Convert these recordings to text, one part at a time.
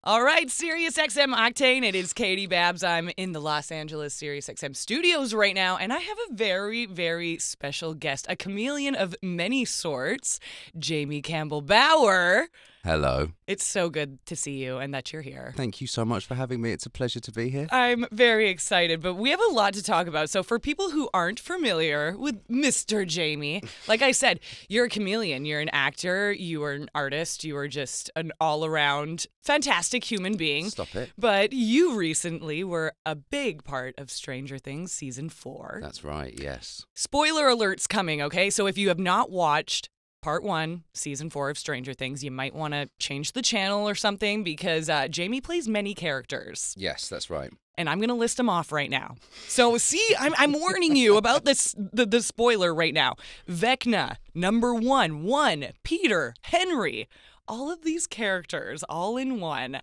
All right, SiriusXM Octane. It is Katie Babs. I'm in the Los Angeles SiriusXM studios right now, and I have a very, very special guest, a chameleon of many sorts, Jamie Campbell Bower. Hello. It's so good to see you and that you're here. Thank you so much for having me. It's a pleasure to be here. I'm very excited, but we have a lot to talk about. So for people who aren't familiar with Mr. Jamie, like I said, you're a chameleon. You're an actor. You are an artist. You are just an all-around fantastic human being. Stop it. But you recently were a big part of Stranger Things Season 4. That's right, yes. Spoiler alert's coming, okay? So if you have not watched Part 1, Season 4 of Stranger Things, you might want to change the channel or something because Jamie plays many characters. Yes, that's right. And I'm going to list them off right now. So see, I'm warning you about this the spoiler right now. Vecna, number 1, Peter, Henry, all of these characters all in one.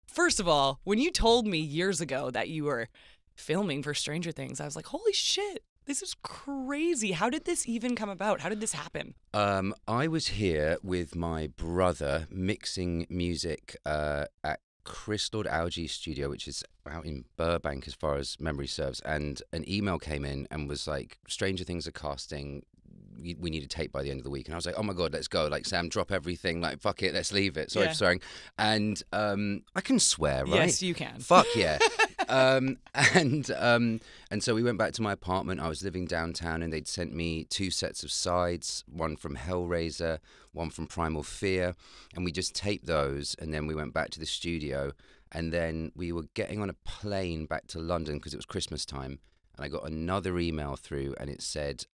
First of all, when you told me years ago that you were filming for Stranger Things, I was like, holy shit. This is crazy. How did this even come about? How did this happen? I was here with my brother mixing music at Crystal Algae Studio, which is out in Burbank as far as memory serves. And an email came in and was like, Stranger Things are casting. We need a tape by the end of the week. And I was like, oh my God, let's go. Like, Sam, drop everything. Like, fuck it, let's leave it. Sorry for swearing. And I can swear, right? Yes, you can. Fuck yeah. And so we went back to my apartment. I was living downtown, and they'd sent me 2 sets of sides, one from Hellraiser, one from Primal Fear, and we just taped those, and then we went back to the studio, and then we were getting on a plane back to London because it was Christmas time, and I got another email through, and it said,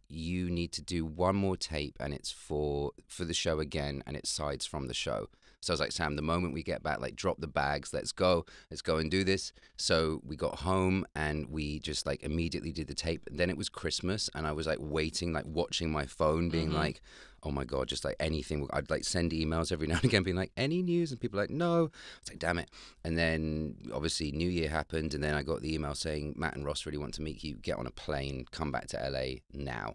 you need to do one more tape, and it's for the show again, and it's sides from the show. So I was like, Sam, the moment we get back, like, drop the bags, let's go and do this. So we got home and we just like immediately did the tape. And then it was Christmas, and I was like waiting, like watching my phone, being like, oh my God, just like anything. I'd like send emails every now and again being like, any news? And people were like, no. I was like, damn it. And then obviously New Year happened, and then I got the email saying, Matt and Ross really want to meet you, get on a plane, come back to LA now,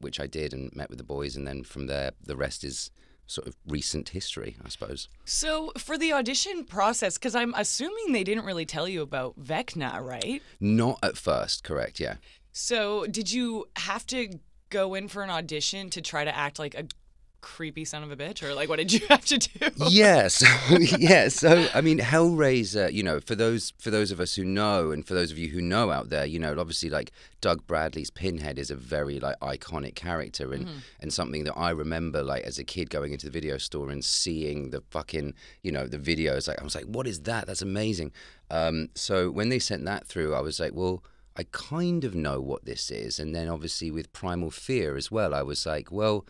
which I did and met with the boys. And then from there, the rest is sort of recent history, I suppose. So for the audition process, because I'm assuming they didn't really tell you about Vecna, right? Not at first, correct, yeah. So did you have to go in for an audition to try to act like a creepy son of a bitch, or like what did you have to do? Yes. So I mean, Hellraiser, you know, for those of us who know, and for those of you who know out there, you know, obviously like Doug Bradley's Pinhead is a very like iconic character, and something that I remember like as a kid going into the video store and seeing the fucking, you know, the videos, like I was like, what is that? That's amazing. So when they sent that through, I was like, well, I kind of know what this is. And then obviously with Primal Fear as well, I was like, well,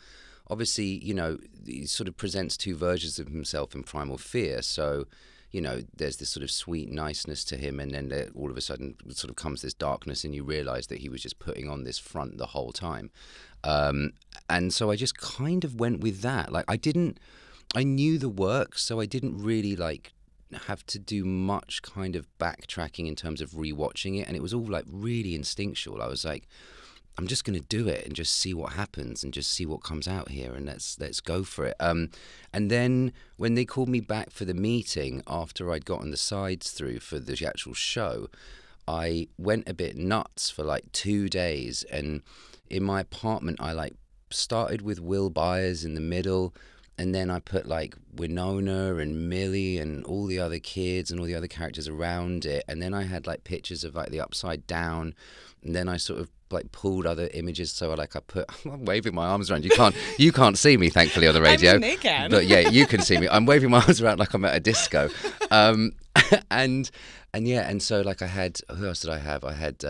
obviously, you know, he sort of presents 2 versions of himself in Primal Fear. So, you know, there's this sort of sweet niceness to him, and then there, all of a sudden sort of comes this darkness, and you realize that he was just putting on this front the whole time. And so I just kind of went with that. Like, I knew the work, so I didn't really like have to do much kind of backtracking in terms of rewatching it. And it was all like really instinctual. I was like, I'm just going to do it and just see what happens and just see what comes out here, and let's go for it. And then when they called me back for the meeting after I'd gotten the sides through for the actual show, I went a bit nuts for like 2 days. And in my apartment, I like started with Will Byers in the middle, and then I put like Winona and Millie and all the other kids and all the other characters around it. And then I had like pictures of like the Upside Down. And then I sort of like pulled other images. So like I'm waving my arms around. You can't see me, thankfully, on the radio. I mean, they can. But yeah, you can see me. I'm waving my arms around like I'm at a disco. And so like I had, who else did I have? I had,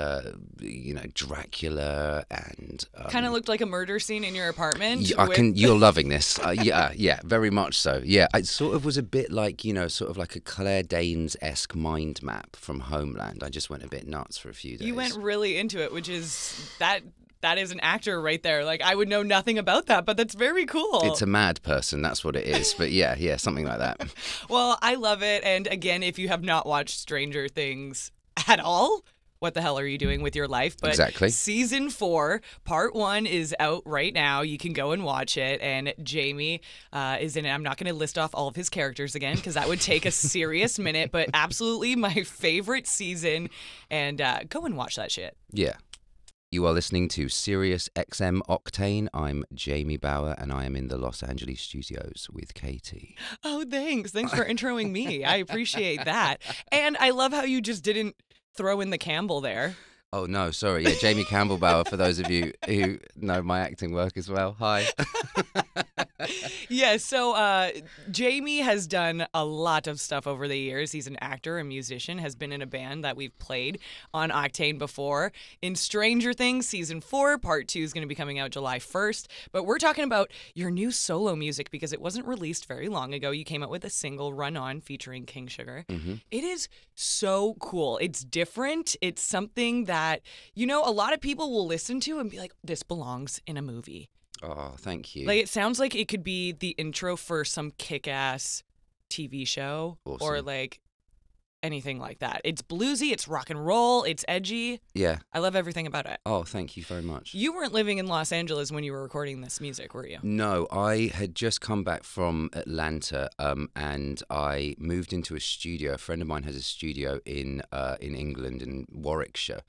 you know, Dracula and... kind of looked like a murder scene in your apartment. You're loving this. Yeah, very much so. Yeah, it sort of was a bit like, you know, sort of like a Claire Danes-esque mind map from Homeland. I just went a bit nuts for a few days. You went really into it, which is that is an actor right there. Like, I would know nothing about that, but that's very cool. It's a mad person, that's what it is. But yeah, something like that. Well, I love it. And again, if you have not watched Stranger Things at all, what the hell are you doing with your life? But Exactly. season 4, part 1 is out right now. You can go and watch it. And Jamie is in it. I'm not going to list off all of his characters again because that would take a serious minute, but absolutely my favorite season. And go and watch that shit. Yeah. You are listening to Sirius XM Octane. I'm Jamie Bauer, and I am in the Los Angeles studios with Katie. Oh, thanks. Thanks for introing me. I appreciate that. And I love how you just didn't throw in the Campbell there. Oh, no, sorry. Yeah, Jamie Campbell Bauer, for those of you who know my acting work as well. Hi. Yeah, so Jamie has done a lot of stuff over the years. He's an actor, a musician, has been in a band that we've played on Octane before. In Stranger Things, season 4, part 2 is going to be coming out July 1st. But we're talking about your new solo music because it wasn't released very long ago. You came out with a single, Run On, featuring King Sugar. Mm-hmm. It is so cool. It's different. It's something that, you know, a lot of people will listen to and be like, this belongs in a movie. Oh, thank you. Like, it sounds like it could be the intro for some kick-ass TV show Awesome. or, like, anything like that. It's bluesy, it's rock and roll, it's edgy. Yeah. I love everything about it. Oh, thank you very much. You weren't living in Los Angeles when you were recording this music, were you? No, I had just come back from Atlanta, and I moved into a studio. A friend of mine has a studio in England, in Warwickshire.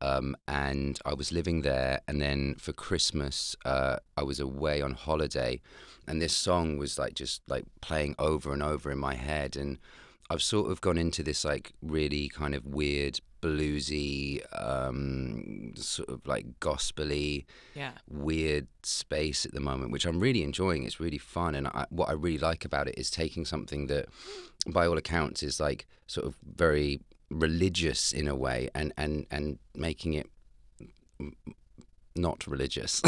And I was living there, and then for Christmas, I was away on holiday, and this song was like just like playing over and over in my head, and I've sort of gone into this like really kind of weird bluesy, sort of like gospel-y, weird space at the moment, which I'm really enjoying. It's really fun, and what I really like about it is taking something that, by all accounts, is like sort of very religious in a way, and making it not religious.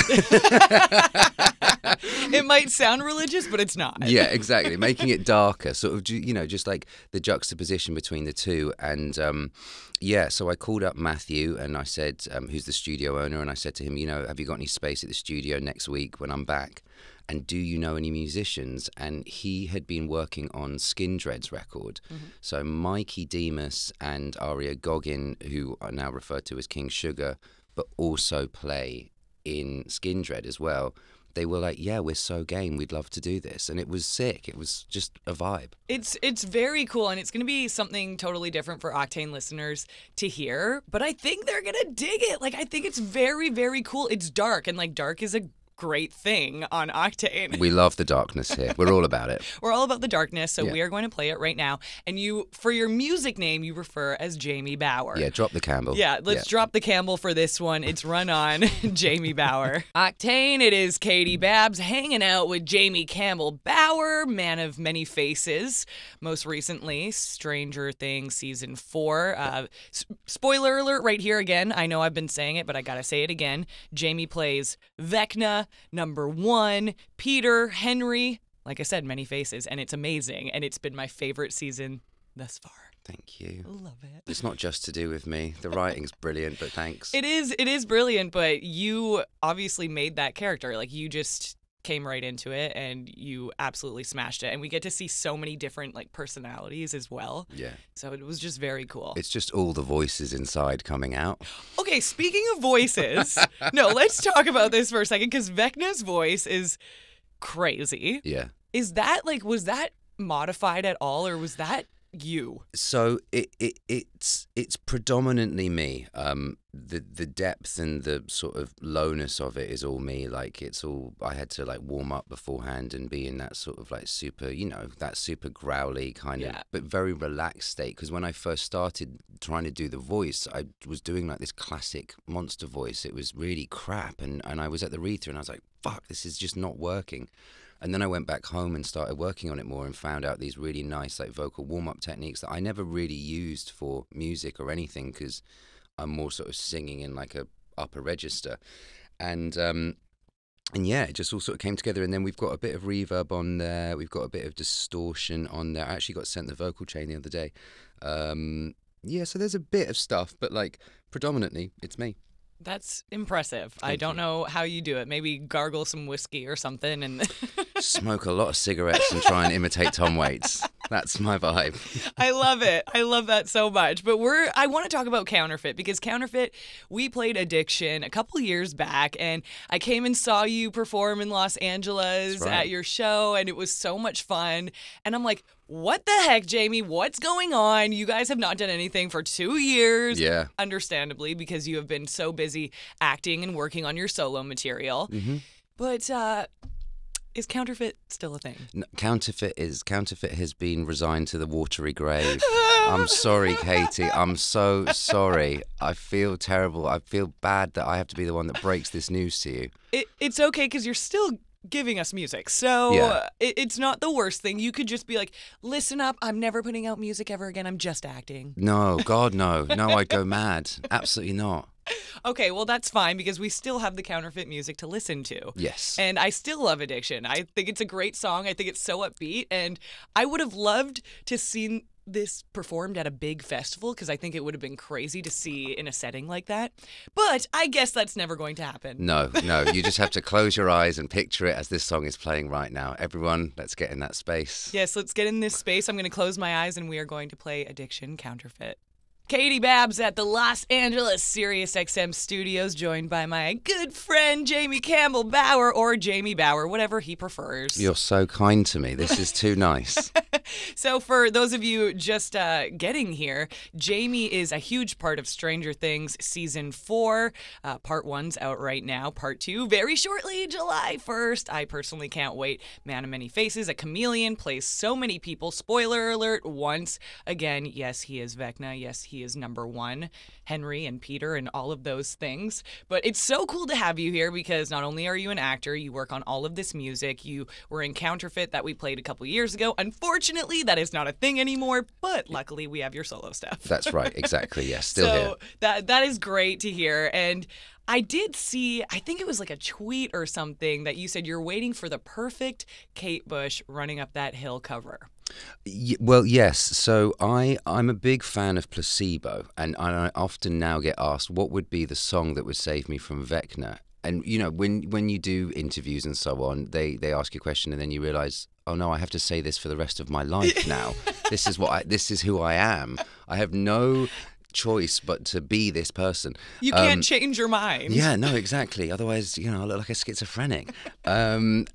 It might sound religious, but it's not. Yeah, exactly. Making it darker, sort of, you know, just like the juxtaposition between the two. And yeah, so I called up Matthew, and I said, who's the studio owner, and I said to him, you know, have you got any space at the studio next week when I'm back? And do you know any musicians? And he had been working on Skindred's record. Mm-hmm. So Mikey Demus and Aria Goggin, who are now referred to as King Sugar, but also play in Skindred as well. They were like, yeah, we're so game. We'd love to do this. And it was sick. It was just a vibe. It's very cool, and it's going to be something totally different for Octane listeners to hear. But I think they're going to dig it. Like, I think it's very, very cool. It's dark, and, like, dark is a great thing on Octane. We love the darkness here. We're all about it. We're all about the darkness, so Yeah. we are going to play it right now. And you, for your music name, you refer as Jamie Bauer. Yeah, drop the Campbell. Yeah, let's drop the Campbell for this one. It's Run On, Jamie Bauer. Octane, it is Katie Babs hanging out with Jamie Campbell Bauer, man of many faces. Most recently, Stranger Things Season 4. Spoiler alert right here again. I know I've been saying it, but I gotta say it again. Jamie plays Vecna, number 1, Peter, Henry. Like I said, many faces, and it's amazing. And it's been my favorite season thus far. Thank you. Love it. It's not just to do with me. The writing's brilliant, but thanks. It is brilliant, but you obviously made that character. Like, you just came right into it, and you absolutely smashed it. And we get to see so many different, like, personalities as well. Yeah. So it was just very cool. It's just all the voices inside coming out. Okay, speaking of voices, no, let's talk about this for a second, because Vecna's voice is crazy. Yeah. Is that, like, was that modified at all, or was that you? So it's predominantly me. The depth and the sort of lowness of it is all me. Like, it's all, I had to like warm up beforehand and be in that sort of like super, you know, that super growly kind of, but very relaxed state. Because when I first started trying to do the voice, I was doing like this classic monster voice. It was really crap, and I was at the read through, and I was like, fuck, this is just not working. And then I went back home and started working on it more, and found out these really nice like vocal warm-up techniques that I never really used for music or anything, because I'm more sort of singing in like a upper register. And yeah, it just all sort of came together. And then we've got a bit of reverb on there. We've got a bit of distortion on there. I actually got sent the vocal chain the other day. Yeah, so there's a bit of stuff, but like predominantly it's me. That's impressive. Thank I don't you. know how you do it. Maybe gargle some whiskey or something and Smoke a lot of cigarettes and try and imitate Tom Waits. That's my vibe. I love it. I love that so much. But I want to talk about Counterfeit because Counterfeit, we played Addiction a couple years back, and I came and saw you perform in Los Angeles That's right. at your show, and it was so much fun. And I'm like, what the heck, Jamie? What's going on? You guys have not done anything for 2 years. Yeah. Understandably, because you have been so busy acting and working on your solo material. Mm-hmm. But is Counterfeit still a thing? No, Counterfeit has been resigned to the watery grave. I'm sorry, Katie. I'm so sorry. I feel terrible. I feel bad that I have to be the one that breaks this news to you. It's okay because you're still giving us music. So Yeah. it's not the worst thing. You could just be like, listen up, I'm never putting out music ever again. I'm just acting. No, God, no. No, I'd go mad. Absolutely not. Okay, well, that's fine because we still have the Counterfeit music to listen to. Yes. And I still love Addiction. I think it's a great song. I think it's so upbeat. And I would have loved to see this performed at a big festival because I think it would have been crazy to see in a setting like that. But I guess that's never going to happen. No. You just have to close your eyes and picture it as this song is playing right now. Everyone, let's get in that space. Yes, let's get in this space. I'm going to close my eyes and we are going to play Addiction Counterfeit. Katie Babs at the Los Angeles SiriusXM studios, joined by my good friend Jamie Campbell Bower, or Jamie Bower, whatever he prefers. You're so kind to me. This is too nice. So for those of you just getting here, Jamie is a huge part of Stranger Things Season 4. Part 1's out right now. Part 2, very shortly, July 1st. I personally can't wait. Man of Many Faces, a chameleon, plays so many people. Spoiler alert, once again, yes, he is Vecna. Yes, he is number 1, Henry and Peter and all of those things. But it's so cool to have you here because not only are you an actor, you work on all of this music. You were in Counterfeit that we played a couple years ago. Unfortunately, that is not a thing anymore, but luckily we have your solo stuff. That's right. Exactly. Yes. Still here. So that is great to hear. And I did see, I think it was like a tweet or something that you said you're waiting for the perfect Kate Bush Running Up That Hill cover. Well, yes. So I'm a big fan of Placebo, and I often now get asked what would be the song that would save me from Vecna. And you know, when you do interviews and so on, they ask you a question, and then you realise, oh no, I have to say this for the rest of my life now. This is who I am. I have no choice but to be this person. You can't change your mind. Yeah, no, exactly. Otherwise, I look like a schizophrenic. And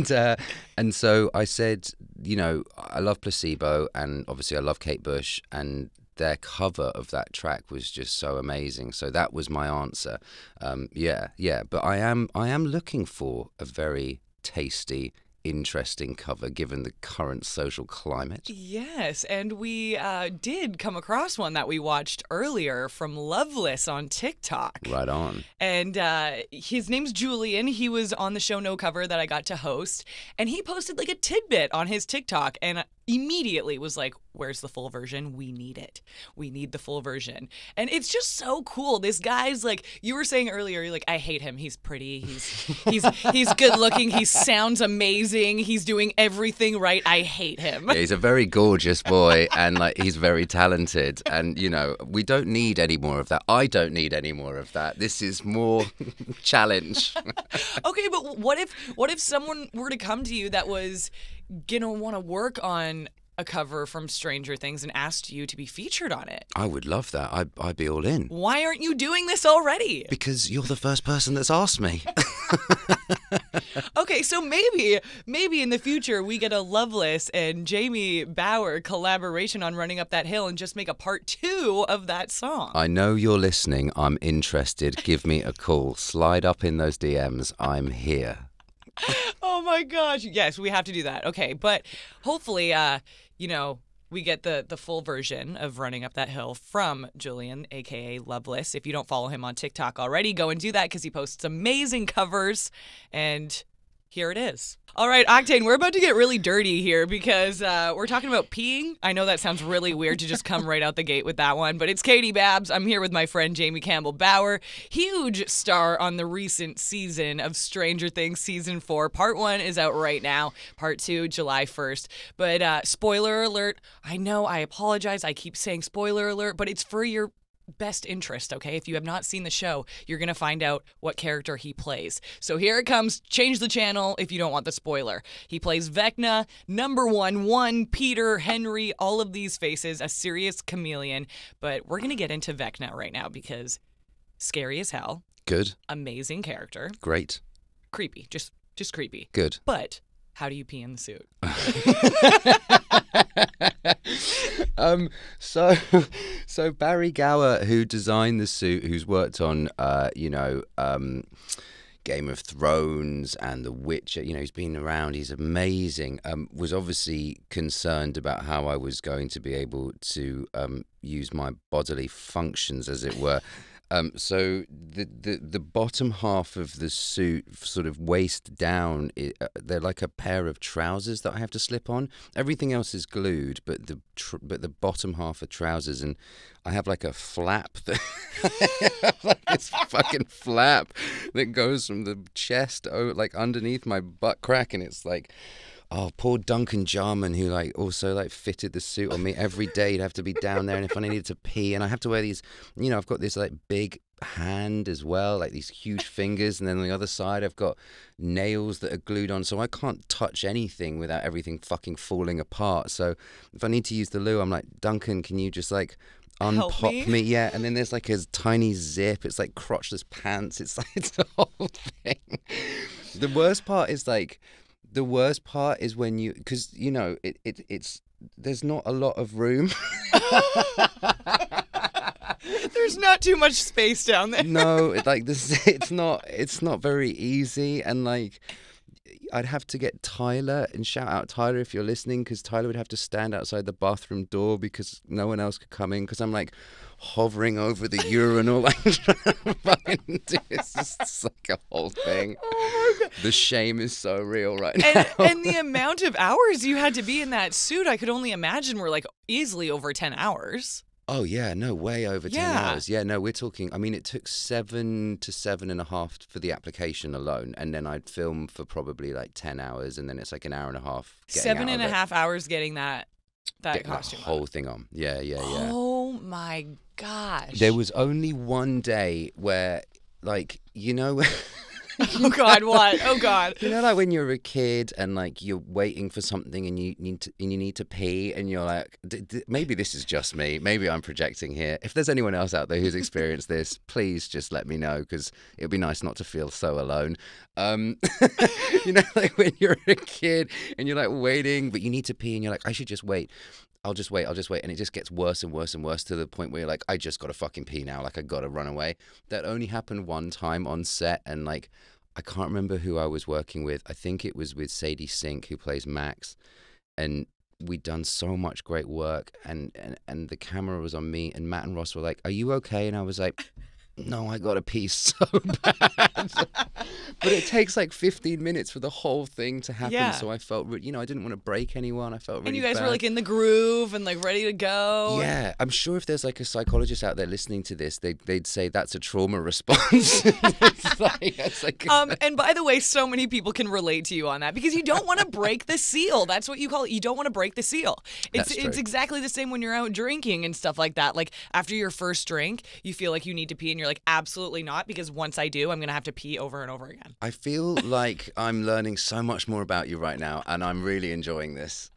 so I said, I love Placebo, and obviously I love Kate Bush, and their cover of that track was just so amazing. So that was my answer. Yeah. But I am looking for a very tasty, interesting cover given the current social climate. Yes, and we did come across one that we watched earlier from Loveless on TikTok. Right on. And his name's Julian. He was on the show No Cover that I got to host, and he posted like a tidbit on his TikTok, and immediately was like, where's the full version? We need it. We need the full version. And it's just so cool. This guy's like, you were saying earlier, you're like, I hate him. He's pretty. He's good looking. He sounds amazing. He's doing everything right. I hate him. Yeah, he's a very gorgeous boy, and he's very talented. And we don't need any more of that. I don't need any more of that. This is more challenge. Okay, but what if someone were to come to you that was gonna want to work on a cover from Stranger Things and asked you to be featured on it? I would love that. I'd be all in. Why aren't you doing this already? Because you're the first person that's asked me. Okay, so maybe in the future we get a Loveless and Jamie Bower collaboration on Running Up That Hill and just make a part 2 of that song. I know you're listening. I'm interested. Give me a call. Slide up in those DMs. I'm here. Oh my gosh. Yes, we have to do that. Okay, but hopefully, we get the full version of Running Up That Hill from Julian, a.k.a. Loveless. If you don't follow him on TikTok already, go and do that because he posts amazing covers, and here it is. All right, Octane, we're about to get really dirty here because we're talking about peeing. I know that sounds really weird to just come right out the gate with that one, but it's Katie Babs. I'm here with my friend Jamie Campbell Bower, huge star on the recent season of Stranger Things Season 4. Part 1 is out right now. Part 2, July 1st. But spoiler alert, I know, I apologize. I keep saying spoiler alert, but it's for your best interest, okay? If you have not seen the show, you're going to find out what character he plays. So here it comes. Change the channel if you don't want the spoiler. He plays Vecna, number one, Peter, Henry, all of these faces, a serious chameleon. But we're going to get into Vecna right now because scary as hell. Good. Amazing character. Great. Creepy. Just creepy. Good. But how do you pee in the suit? So Barry Gower, who designed the suit, who's worked on, Game of Thrones and The Witcher, he's been around, he's amazing, was obviously concerned about how I was going to be able to use my bodily functions, as it were. So the bottom half of the suit, sort of waist down, they're like a pair of trousers that I have to slip on. Everything else is glued, but the bottom half are trousers, and I have like a flap like this fucking flap that goes from the chest like underneath my butt crack, and it's like. Oh, poor Duncan Jarman, who also fitted the suit on me every day. He'd have to be down there, and if I needed to pee, and I have to wear these, I've got this big hand as well, like these huge fingers, and then on the other side I've got nails that are glued on, so I can't touch anything without everything fucking falling apart. So if I need to use the loo, I'm like, Duncan, can you just unpop me? Yeah, and then there's a tiny zip. It's like crotchless pants. It's it's the whole thing. The worst part is when you, because it's there's not a lot of room. There's not too much space down there. No, it's not very easy, and I'd have to get Tyler, and shout out Tyler if you're listening, because Tyler would have to stand outside the bathroom door because no one else could come in, because I'm hovering over the urinal, fucking do this. It's a whole thing. Oh my God. The shame is so real right now. And the amount of hours you had to be in that suit, I could only imagine were easily over 10 hours. Oh, yeah, no, way over 10 hours. Yeah, no, we're talking, it took 7 to 7.5 for the application alone, and then I'd film for probably 10 hours, and then it's an hour and a half. 7.5 hours getting that costume the whole thing on. Yeah. Oh, my gosh. There was only one day where, Oh, God, what? Oh, God. When you're a kid and you're waiting for something and you need to pee, and you're like, maybe this is just me. Maybe I'm projecting here. If there's anyone else out there who's experienced this, please just let me know, because it would be nice not to feel so alone. When you're a kid and you're waiting, but you need to pee, and you're like, I should just wait. I'll just wait. And it just gets worse and worse and worse to the point where you're like, I just got to fucking pee now. I got to run away. That only happened one time on set, and I can't remember who I was working with. I think it was with Sadie Sink, who plays Max. And we'd done so much great work, and the camera was on me, and Matt and Ross were like, are you okay? And I was like, no, I got to pee so bad. But it takes 15 minutes for the whole thing to happen. Yeah. So I felt, I didn't want to break anyone. I felt really And you guys bad. were in the groove and ready to go. Yeah, I'm sure if there's a psychologist out there listening to this, they'd say that's a trauma response. And by the way, so many people can relate to you on that, because you don't want to break the seal. That's what you call it. You don't want to break the seal. It's exactly the same when you're out drinking and stuff like that. After your first drink, you feel like you need to pee, and you're like, absolutely not, because once I do, I'm going to have to pee over and over again. I feel like I'm learning so much more about you right now, and I'm really enjoying this.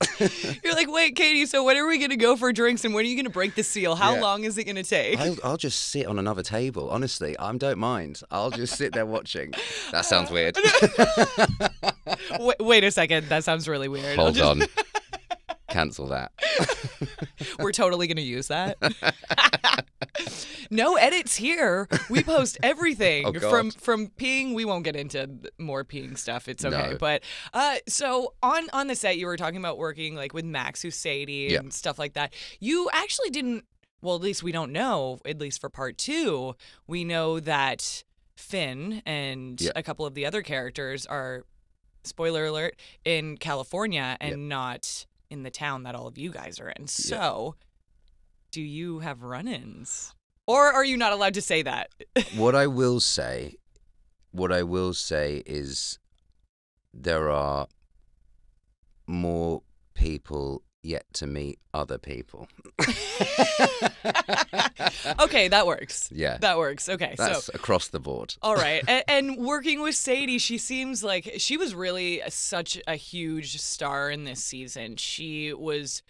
You're like, wait, Katie, so when are we going to go for drinks, and when are you going to break the seal? How long is it going to take? I'll just sit on another table, honestly. I don't mind. I'll just sit there watching. That sounds weird. Wait a second. That sounds really weird. Hold on. Cancel that. We're totally going to use that. No edits here. We post everything. From peeing. We won't get into more peeing stuff. It's okay. No. But so on the set, you were talking about working with Max, who's Sadie, and stuff like that. You actually didn't. Well, at least we don't know. At least for part 2, we know that Finn and a couple of the other characters are, spoiler alert, in California and not in the town that all of you guys are in. So, do you have run-ins? Or are you not allowed to say that? What I will say is there are more people yet to meet other people. Okay, that works. Yeah. That works. Okay, That's so across the board. all right. And working with Sadie, she seems like she was really such a huge star in this season. She was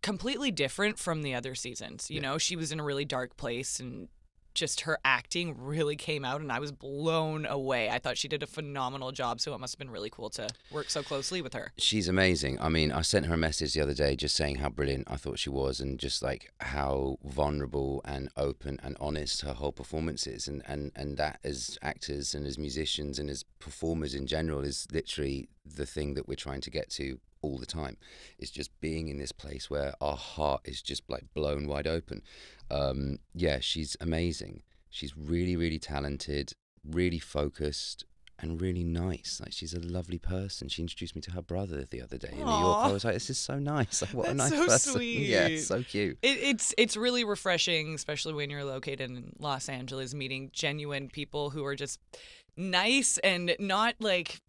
completely different from the other seasons. You know, she was in a really dark place, and just her acting really came out, and I was blown away. I thought she did a phenomenal job, so it must have been really cool to work so closely with her. She's amazing. I mean, I sent her a message the other day just saying how brilliant I thought she was, and just like how vulnerable and open and honest her whole performance is. And that as actors and as musicians and as performers in general is literally the thing that we're trying to get to all the time. It's just being in this place where our heart is just like blown wide open. Yeah, she's amazing. She's really, really talented, really focused, and really nice. Like, she's a lovely person. She introduced me to her brother the other day in New York. I was like, this is so nice. Like, what a nice so person. sweet. Yeah, so cute. It's really refreshing, especially when you're located in Los Angeles, meeting genuine people who are just nice and not like,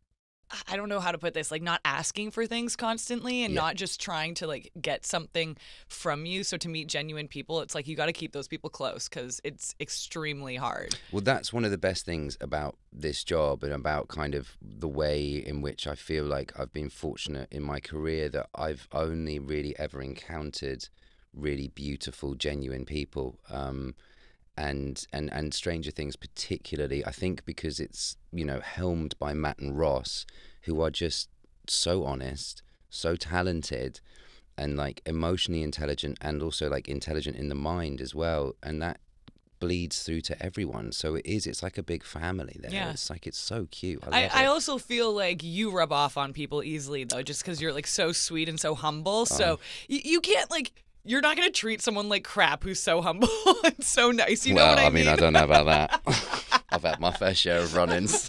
I don't know how to put this, like not asking for things constantly and not just trying to like get something from you. So to meet genuine people, it's like you got to keep those people close because it's extremely hard. Well, that's one of the best things about this job and about kind of the way in which I feel like I've been fortunate in my career that I've only really ever encountered really beautiful, genuine people. And Stranger Things particularly, I think because it's, you know, helmed by Matt and Ross, who are just so honest, so talented, and like emotionally intelligent, and also like intelligent in the mind as well, and that bleeds through to everyone. So it's like a big family there. Yeah. It's like, it's so cute. I also feel like you rub off on people easily though, just because you're like so sweet and so humble. So you can't like. You're not going to treat someone like crap who's so humble and so nice. You know what I mean? Well, I don't know about that. I've had my fair share of run-ins.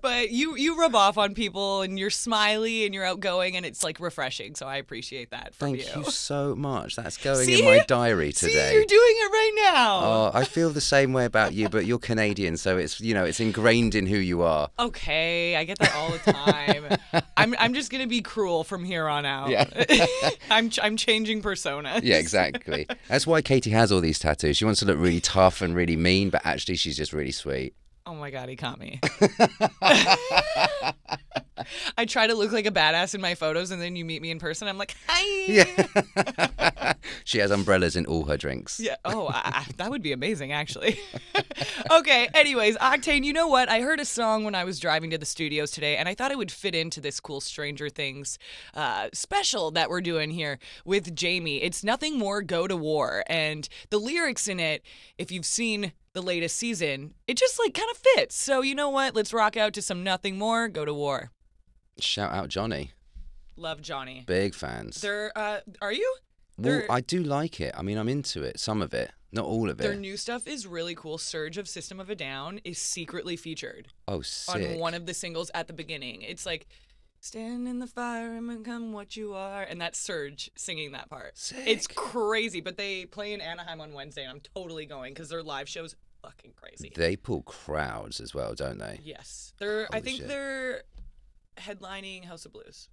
But you rub off on people, and you're smiley and you're outgoing, and it's like refreshing. So I appreciate that from you. Thank you so much. That's going See? in my diary today. See, you're doing it right now. Oh, I feel the same way about you, but you're Canadian, so it's, you know, it's ingrained in who you are. Okay, I get that all the time. I'm just gonna be cruel from here on out. Yeah. I'm changing personas. Yeah, exactly. That's why Katie has all these tattoos. She wants to look really tough and really mean, but actually she's just really sweet. Oh my God, he caught me. I try to look like a badass in my photos, and then you meet me in person. I'm like, hi. Yeah. She has umbrellas in all her drinks. Yeah. Oh, that would be amazing, actually. Okay. Anyways, Octane, you know what? I heard a song when I was driving to the studios today, and I thought it would fit into this cool Stranger Things special that we're doing here with Jamie. It's Nothing More, Go to War. And the lyrics in it, if you've seen the latest season, it just like kind of fits. So you know what? Let's rock out to some Nothing More, Go to War. Shout out Johnny. Love Johnny. Big fans. Are you? Well, I do like it. I mean, I'm into it. Some of it. Not all of it. Their new stuff is really cool. Surge of System of a Down is secretly featured. Oh, sick. On one of the singles at the beginning. It's like, stand in the fire and become what you are. And that's Surge singing that part. Sick. It's crazy. But they play in Anaheim on Wednesday, and I'm totally going because their live show's fucking crazy. They pull crowds as well, don't they? Yes. I think shit. they're headlining House of Blues.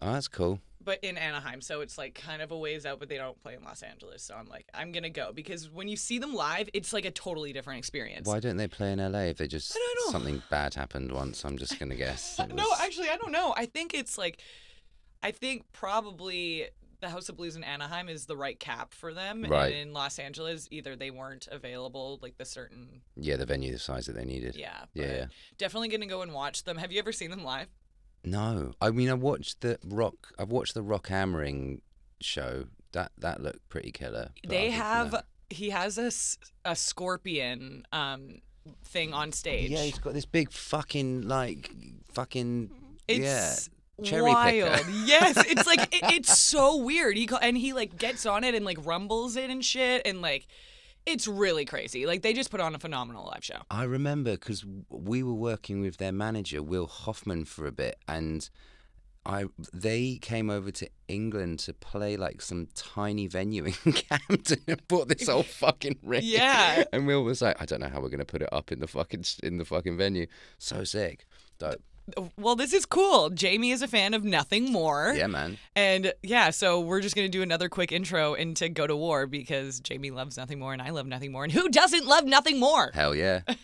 Oh, that's cool. But in Anaheim, so it's like kind of a ways out, but they don't play in Los Angeles. So I'm like, I'm going to go because when you see them live, it's like a totally different experience. Why don't they play in LA if they just... I don't know. Something bad happened once, I'm just going to guess. No, actually, I don't know. I think probably the House of Blues in Anaheim is the right cap for them. Right. And in Los Angeles, either they weren't available, like the certain... Yeah, the venue the size that they needed. Yeah. Yeah. Definitely going to go and watch them. Have you ever seen them live? No, I mean, I've watched the Rock Hammering show. That looked pretty killer. But he has a scorpion thing on stage. Yeah, he's got this big fucking It's cherry wild. picker. Yes, it's like it's so weird. He like gets on it and like rumbles it and shit, and like it's really crazy. Like they just put on a phenomenal live show. I remember because we were working with their manager Will Hoffman for a bit, and they came over to England to play like some tiny venue in Camden and bought this whole fucking ring. Yeah. And Will was like, I don't know how we're gonna put it up in the fucking venue. So sick. Dope. Well, this is cool. Jamie is a fan of Nothing More. Yeah, man. And yeah, so we're just going to do another quick intro into Go to War because Jamie loves Nothing More and I love Nothing More. And who doesn't love Nothing More? Hell yeah.